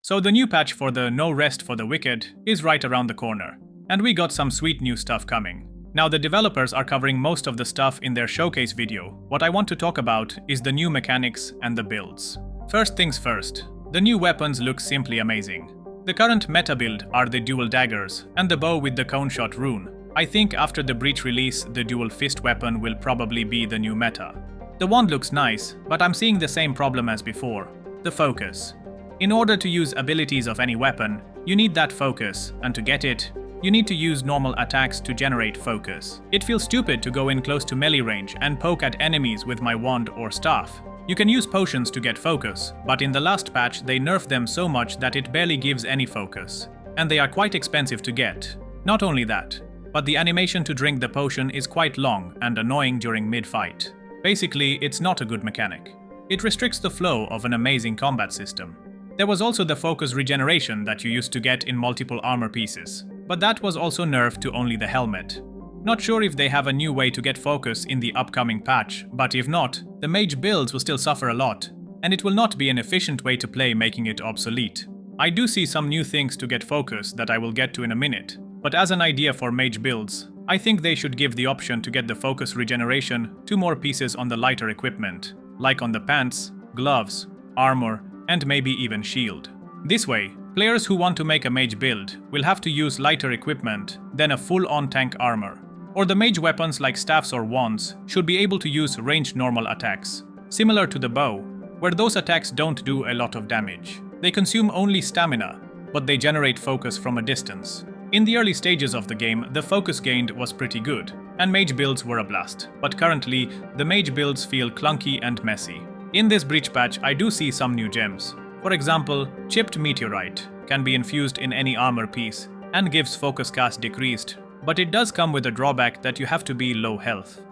So the new patch for the No Rest for the Wicked is right around the corner, and we got some sweet new stuff coming. Now the developers are covering most of the stuff in their showcase video. What I want to talk about is the new mechanics and the builds. First things first, the new weapons look simply amazing. The current meta build are the dual daggers and the bow with the cone shot rune. I think after the Breach release, the dual fist weapon will probably be the new meta. The wand looks nice, but I'm seeing the same problem as before, the focus. In order to use abilities of any weapon, you need that focus, and to get it, you need to use normal attacks to generate focus. It feels stupid to go in close to melee range and poke at enemies with my wand or staff. You can use potions to get focus, but in the last patch they nerfed them so much that it barely gives any focus. And they are quite expensive to get. Not only that, but the animation to drink the potion is quite long and annoying during mid-fight. Basically, it's not a good mechanic. It restricts the flow of an amazing combat system. There was also the focus regeneration that you used to get in multiple armor pieces, but that was also nerfed to only the helmet. Not sure if they have a new way to get focus in the upcoming patch, but if not, the mage builds will still suffer a lot, and it will not be an efficient way to play, making it obsolete. I do see some new things to get focus that I will get to in a minute, but as an idea for mage builds, I think they should give the option to get the focus regeneration to more pieces on the lighter equipment, like on the pants, gloves, armor, and maybe even shield. This way, players who want to make a mage build will have to use lighter equipment than a full-on tank armor. Or the mage weapons like staffs or wands should be able to use ranged normal attacks, similar to the bow, where those attacks don't do a lot of damage. They consume only stamina, but they generate focus from a distance. In the early stages of the game, the focus gained was pretty good, and mage builds were a blast, but currently, the mage builds feel clunky and messy. In this Breach patch, I do see some new gems. For example, chipped meteorite can be infused in any armor piece and gives focus cast decreased, but it does come with a drawback that you have to be low health.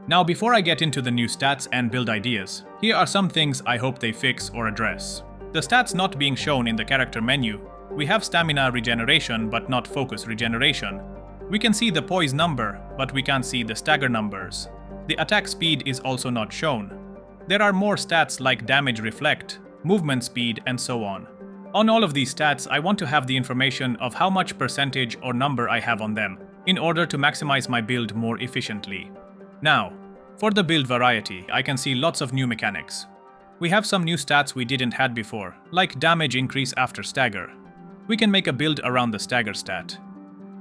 Now before I get into the new stats and build ideas, here are some things I hope they fix or address. The stats not being shown in the character menu, we have stamina regeneration but not focus regeneration. We can see the poise number, but we can't see the stagger numbers. The attack speed is also not shown. There are more stats like damage reflect, movement speed, and so on. On all of these stats, I want to have the information of how much percentage or number I have on them, in order to maximize my build more efficiently. Now, for the build variety, I can see lots of new mechanics. We have some new stats we didn't had before, like damage increase after stagger. We can make a build around the stagger stat.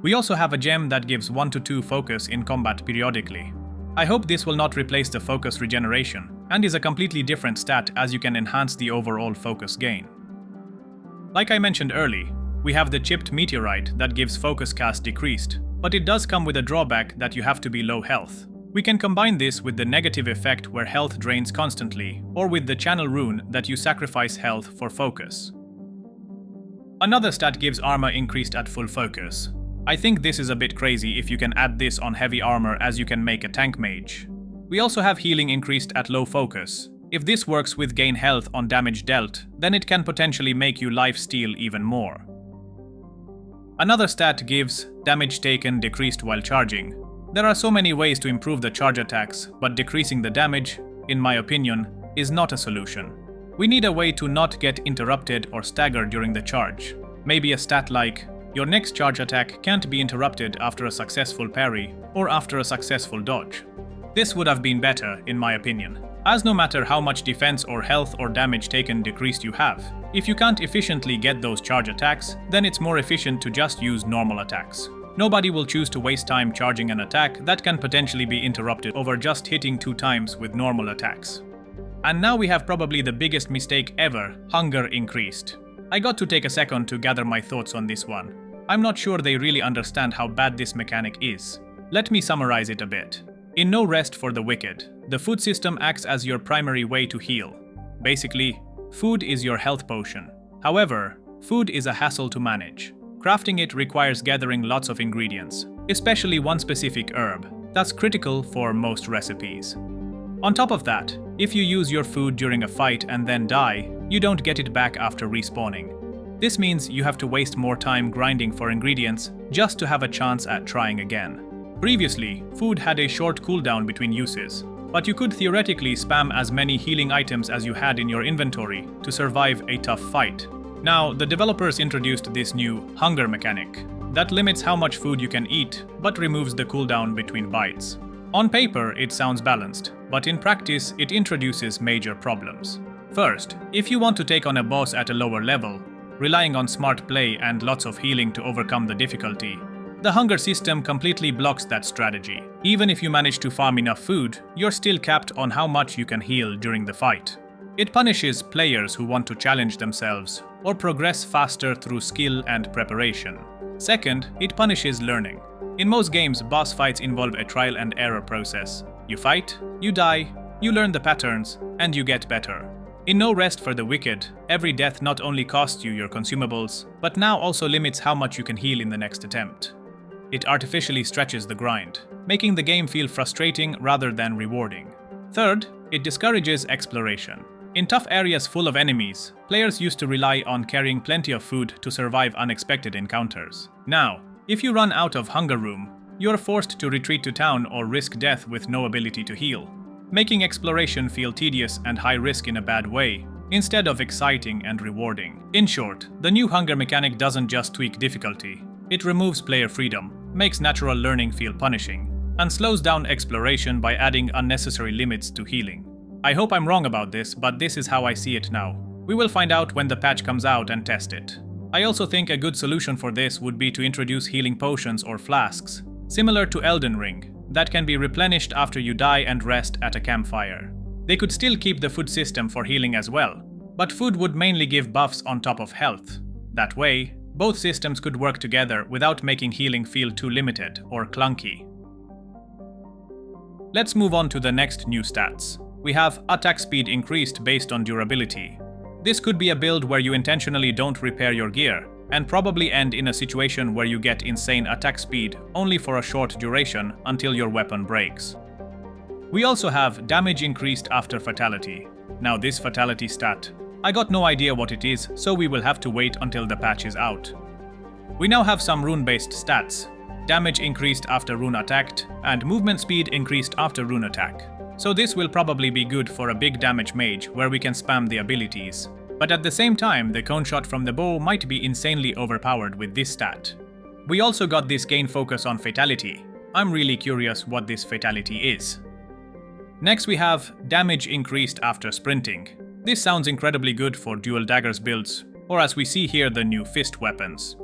We also have a gem that gives 1 to 2 focus in combat periodically. I hope this will not replace the focus regeneration, and is a completely different stat as you can enhance the overall focus gain. Like I mentioned earlier, we have the chipped meteorite that gives focus cast decreased, but it does come with a drawback that you have to be low health. We can combine this with the negative effect where health drains constantly, or with the channel rune that you sacrifice health for focus. Another stat gives armor increased at full focus. I think this is a bit crazy if you can add this on heavy armor as you can make a tank mage. We also have healing increased at low focus. If this works with gain health on damage dealt, then it can potentially make you life steal even more. Another stat gives damage taken decreased while charging. There are so many ways to improve the charge attacks, but decreasing the damage, in my opinion, is not a solution. We need a way to not get interrupted or stagger during the charge. Maybe a stat like, your next charge attack can't be interrupted after a successful parry or after a successful dodge. This would have been better, in my opinion, as no matter how much defense or health or damage taken decreased you have, if you can't efficiently get those charge attacks, then it's more efficient to just use normal attacks. Nobody will choose to waste time charging an attack that can potentially be interrupted over just hitting 2 times with normal attacks. And now we have probably the biggest mistake ever, hunger increased. I got to take a second to gather my thoughts on this one. I'm not sure they really understand how bad this mechanic is. Let me summarize it a bit. In No Rest for the Wicked, the food system acts as your primary way to heal. Basically, food is your health potion. However, food is a hassle to manage. Crafting it requires gathering lots of ingredients, especially one specific herb, that's critical for most recipes. On top of that, if you use your food during a fight and then die, you don't get it back after respawning. This means you have to waste more time grinding for ingredients just to have a chance at trying again. Previously, food had a short cooldown between uses, but you could theoretically spam as many healing items as you had in your inventory to survive a tough fight. Now, the developers introduced this new hunger mechanic that limits how much food you can eat, but removes the cooldown between bites. On paper, it sounds balanced, but in practice, it introduces major problems. First, if you want to take on a boss at a lower level, relying on smart play and lots of healing to overcome the difficulty, the hunger system completely blocks that strategy. Even if you manage to farm enough food, you're still capped on how much you can heal during the fight. It punishes players who want to challenge themselves or progress faster through skill and preparation. Second, it punishes learning. In most games, boss fights involve a trial and error process. You fight, you die, you learn the patterns, and you get better. In No Rest for the Wicked, every death not only costs you your consumables, but now also limits how much you can heal in the next attempt. It artificially stretches the grind, making the game feel frustrating rather than rewarding. Third, it discourages exploration. In tough areas full of enemies, players used to rely on carrying plenty of food to survive unexpected encounters. Now, if you run out of hunger room, you are forced to retreat to town or risk death with no ability to heal, making exploration feel tedious and high risk in a bad way, instead of exciting and rewarding. In short, the new hunger mechanic doesn't just tweak difficulty, it removes player freedom, makes natural learning feel punishing, and slows down exploration by adding unnecessary limits to healing. I hope I'm wrong about this, but this is how I see it now. We will find out when the patch comes out and test it. I also think a good solution for this would be to introduce healing potions or flasks, similar to Elden Ring, that can be replenished after you die and rest at a campfire. They could still keep the food system for healing as well, but food would mainly give buffs on top of health. That way, both systems could work together without making healing feel too limited or clunky. Let's move on to the next new stats. We have attack speed increased based on durability. This could be a build where you intentionally don't repair your gear, and probably end in a situation where you get insane attack speed only for a short duration until your weapon breaks. We also have damage increased after fatality. Now this fatality stat, I got no idea what it is, so we will have to wait until the patch is out. We now have some rune-based stats. Damage increased after rune attacked, and movement speed increased after rune attack. So this will probably be good for a big damage mage where we can spam the abilities. But at the same time, the cone shot from the bow might be insanely overpowered with this stat. We also got this gain focus on fatality. I'm really curious what this fatality is. Next we have damage increased after sprinting. This sounds incredibly good for dual daggers builds, or as we see here, the new fist weapons.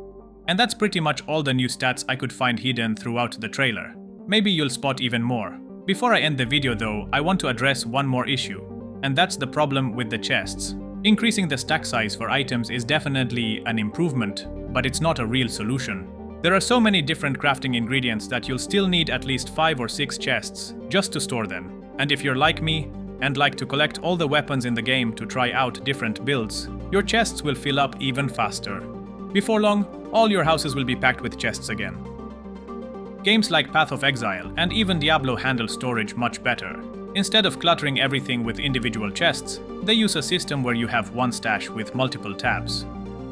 And that's pretty much all the new stats I could find hidden throughout the trailer. Maybe you'll spot even more. Before I end the video though, I want to address one more issue, and that's the problem with the chests. Increasing the stack size for items is definitely an improvement, but it's not a real solution. There are so many different crafting ingredients that you'll still need at least 5 or 6 chests just to store them. And if you're like me, and like to collect all the weapons in the game to try out different builds, your chests will fill up even faster. Before long, all your houses will be packed with chests again. Games like Path of Exile and even Diablo handle storage much better. Instead of cluttering everything with individual chests, they use a system where you have one stash with multiple tabs.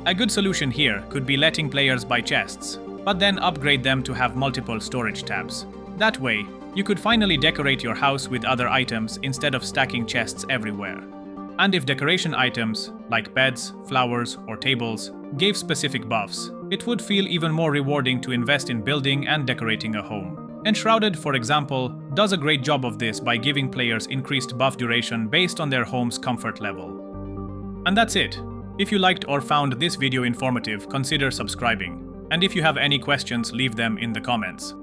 A good solution here could be letting players buy chests, but then upgrade them to have multiple storage tabs. That way, you could finally decorate your house with other items instead of stacking chests everywhere. And if decoration items, like beds, flowers, or tables, gave specific buffs, it would feel even more rewarding to invest in building and decorating a home. Enshrouded, for example, does a great job of this by giving players increased buff duration based on their home's comfort level. And that's it. If you liked or found this video informative, consider subscribing. And if you have any questions, leave them in the comments.